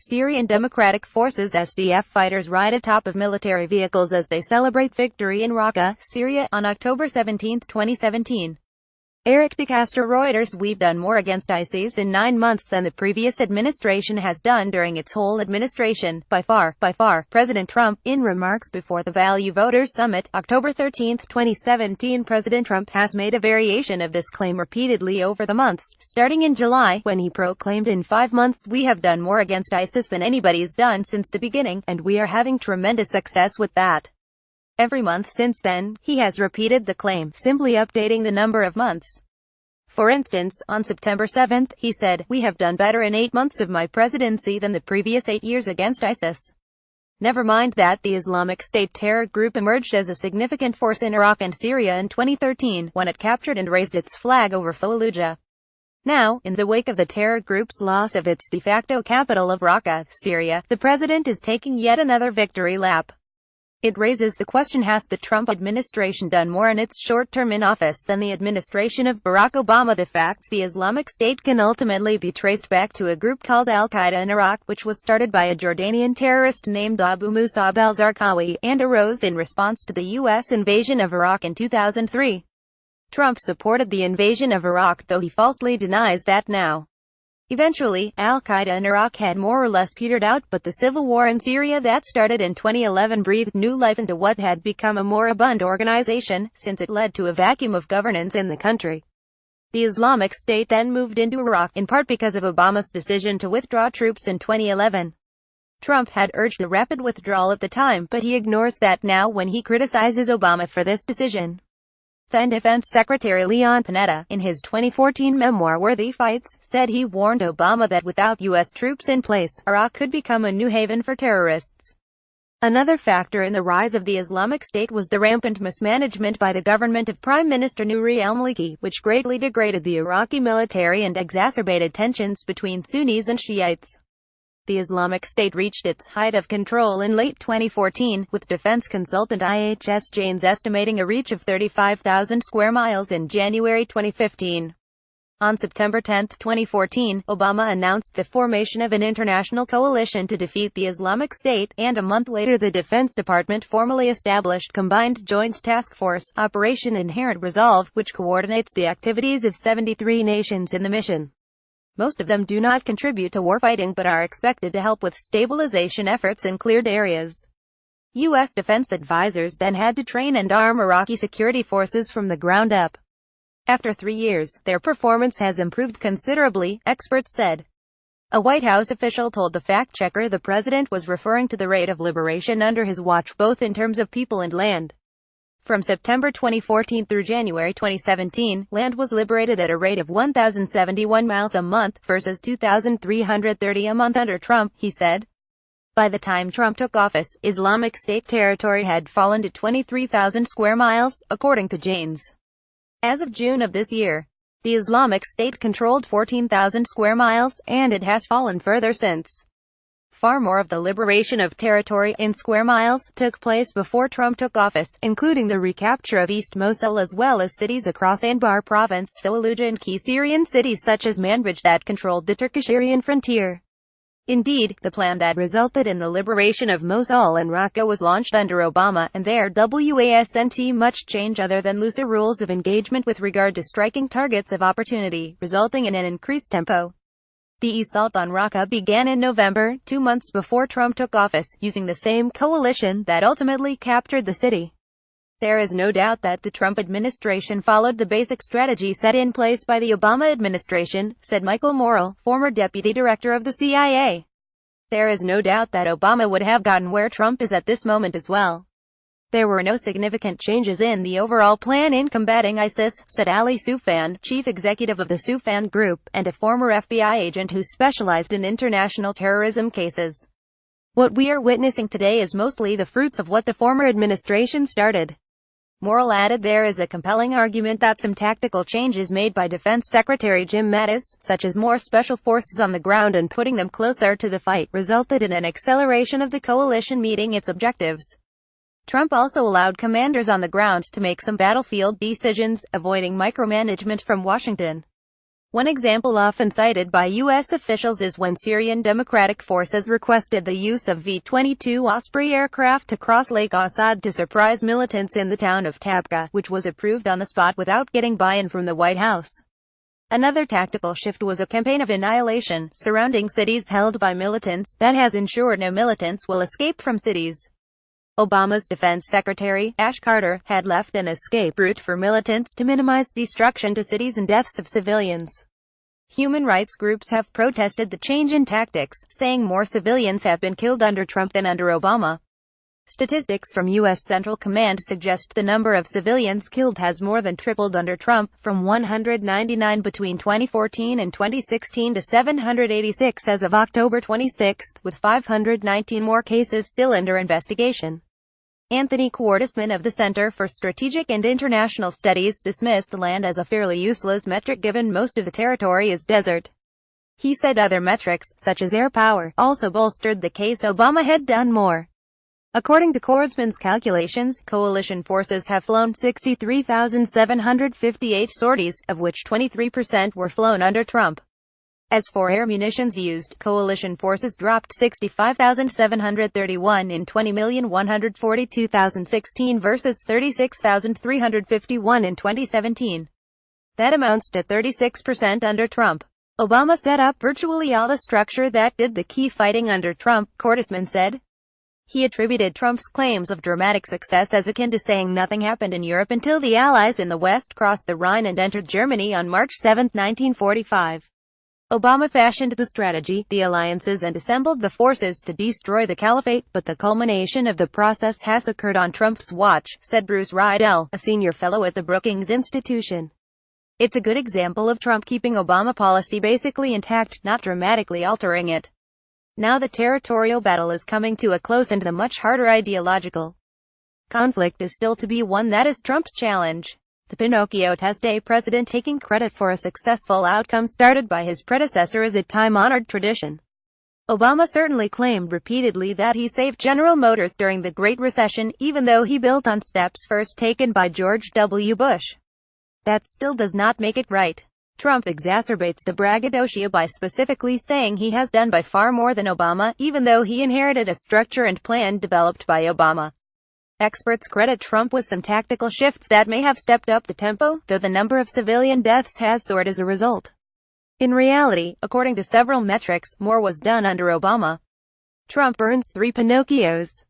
Syrian Democratic Forces SDF fighters ride atop of military vehicles as they celebrate victory in Raqqa, Syria, on October 17, 2017. Erik De CastroReuters: We've done more against ISIS in 9 months than the previous administration has done during its whole administration, by far. President Trump, in remarks before the Value Voters Summit, October 13, 2017. President Trump has made a variation of this claim repeatedly over the months, starting in July, when he proclaimed, "In 5 months we have done more against ISIS than anybody's done since the beginning, and we are having tremendous success with that." Every month since then, he has repeated the claim, simply updating the number of months. For instance, on September 7, he said, "We have done better in 8 months of my presidency than the previous 8 years against ISIS." Never mind that the Islamic State terror group emerged as a significant force in Iraq and Syria in 2013, when it captured and raised its flag over Fallujah. Now, in the wake of the terror group's loss of its de facto capital of Raqqa, Syria, the president is taking yet another victory lap. It raises the question, has the Trump administration done more in its short term in office than the administration of Barack Obama? The facts: the Islamic State can ultimately be traced back to a group called Al-Qaeda in Iraq, which was started by a Jordanian terrorist named Abu Musab al-Zarqawi, and arose in response to the U.S. invasion of Iraq in 2003. Trump supported the invasion of Iraq, though he falsely denies that now. Eventually, Al-Qaeda in Iraq had more or less petered out, but the civil war in Syria that started in 2011 breathed new life into what had become a moribund organization, since it led to a vacuum of governance in the country. The Islamic State then moved into Iraq, in part because of Obama's decision to withdraw troops in 2011. Trump had urged a rapid withdrawal at the time, but he ignores that now when he criticizes Obama for this decision. Then Defense Secretary Leon Panetta, in his 2014 memoir Worthy Fights, said he warned Obama that without U.S. troops in place, Iraq could become a new haven for terrorists. Another factor in the rise of the Islamic State was the rampant mismanagement by the government of Prime Minister Nouri al-Maliki, which greatly degraded the Iraqi military and exacerbated tensions between Sunnis and Shiites. The Islamic State reached its height of control in late 2014, with defense consultant IHS Janes estimating a reach of 35,000 square miles in January 2015. On September 10, 2014, Obama announced the formation of an international coalition to defeat the Islamic State, and a month later the Defense Department formally established Combined Joint Task Force, Operation Inherent Resolve, which coordinates the activities of 73 nations in the mission. Most of them do not contribute to warfighting but are expected to help with stabilization efforts in cleared areas. U.S. defense advisors then had to train and arm Iraqi security forces from the ground up. After 3 years, their performance has improved considerably, experts said. A White House official told the fact-checker the president was referring to the rate of liberation under his watch, both in terms of people and land. From September 2014 through January 2017, land was liberated at a rate of 1,071 miles a month, versus 2,330 a month under Trump, he said. By the time Trump took office, Islamic State territory had fallen to 23,000 square miles, according to Janes. As of June of this year, the Islamic State controlled 14,000 square miles, and it has fallen further since. Far more of the liberation of territory, in square miles, took place before Trump took office, including the recapture of East Mosul as well as cities across Anbar province, Fallujah, and key Syrian cities such as Manbij that controlled the Turkish-Syrian frontier. Indeed, the plan that resulted in the liberation of Mosul and Raqqa was launched under Obama, and there wasn't much change other than looser rules of engagement with regard to striking targets of opportunity, resulting in an increased tempo. The assault on Raqqa began in November, 2 months before Trump took office, using the same coalition that ultimately captured the city. There is no doubt that the Trump administration followed the basic strategy set in place by the Obama administration, said Michael Morrell, former deputy director of the CIA. There is no doubt that Obama would have gotten where Trump is at this moment as well. There were no significant changes in the overall plan in combating ISIS, said Ali Soufan, chief executive of the Soufan Group, and a former FBI agent who specialized in international terrorism cases. What we are witnessing today is mostly the fruits of what the former administration started. Morrell added there is a compelling argument that some tactical changes made by Defense Secretary Jim Mattis, such as more special forces on the ground and putting them closer to the fight, resulted in an acceleration of the coalition meeting its objectives. Trump also allowed commanders on the ground to make some battlefield decisions, avoiding micromanagement from Washington. One example often cited by U.S. officials is when Syrian Democratic Forces requested the use of V-22 Osprey aircraft to cross Lake Assad to surprise militants in the town of Raqqa, which was approved on the spot without getting buy-in from the White House. Another tactical shift was a campaign of annihilation surrounding cities held by militants that has ensured no militants will escape from cities. Obama's Defense Secretary, Ash Carter, had left an escape route for militants to minimize destruction to cities and deaths of civilians. Human rights groups have protested the change in tactics, saying more civilians have been killed under Trump than under Obama. Statistics from U.S. Central Command suggest the number of civilians killed has more than tripled under Trump, from 199 between 2014 and 2016 to 786 as of October 26, with 519 more cases still under investigation. Anthony Quartisman of the Center for Strategic and International Studies dismissed land as a fairly useless metric given most of the territory is desert. He said other metrics, such as air power, also bolstered the case Obama had done more. According to Quartisman's calculations, coalition forces have flown 63,758 sorties, of which 23% were flown under Trump. As for air munitions used, coalition forces dropped 65,731 in 20,142,016 versus 36,351 in 2017. That amounts to 36% under Trump. Obama set up virtually all the structure that did the key fighting under Trump, Quartisman said. He attributed Trump's claims of dramatic success as akin to saying nothing happened in Europe until the Allies in the West crossed the Rhine and entered Germany on March 7, 1945. Obama fashioned the strategy, the alliances and assembled the forces to destroy the caliphate, but the culmination of the process has occurred on Trump's watch, said Bruce Riedel, a senior fellow at the Brookings Institution. It's a good example of Trump keeping Obama policy basically intact, not dramatically altering it. Now the territorial battle is coming to a close and the much harder ideological conflict is still to be won. That is Trump's challenge. The Pinocchio test, a president taking credit for a successful outcome started by his predecessor, is a time-honored tradition. Obama certainly claimed repeatedly that he saved General Motors during the Great Recession, even though he built on steps first taken by George W. Bush. That still does not make it right. Trump exacerbates the braggadocio by specifically saying he has done by far more than Obama, even though he inherited a structure and plan developed by Obama. Experts credit Trump with some tactical shifts that may have stepped up the tempo, though the number of civilian deaths has soared as a result. In reality, according to several metrics, more was done under Obama. Trump earns 3 Pinocchios.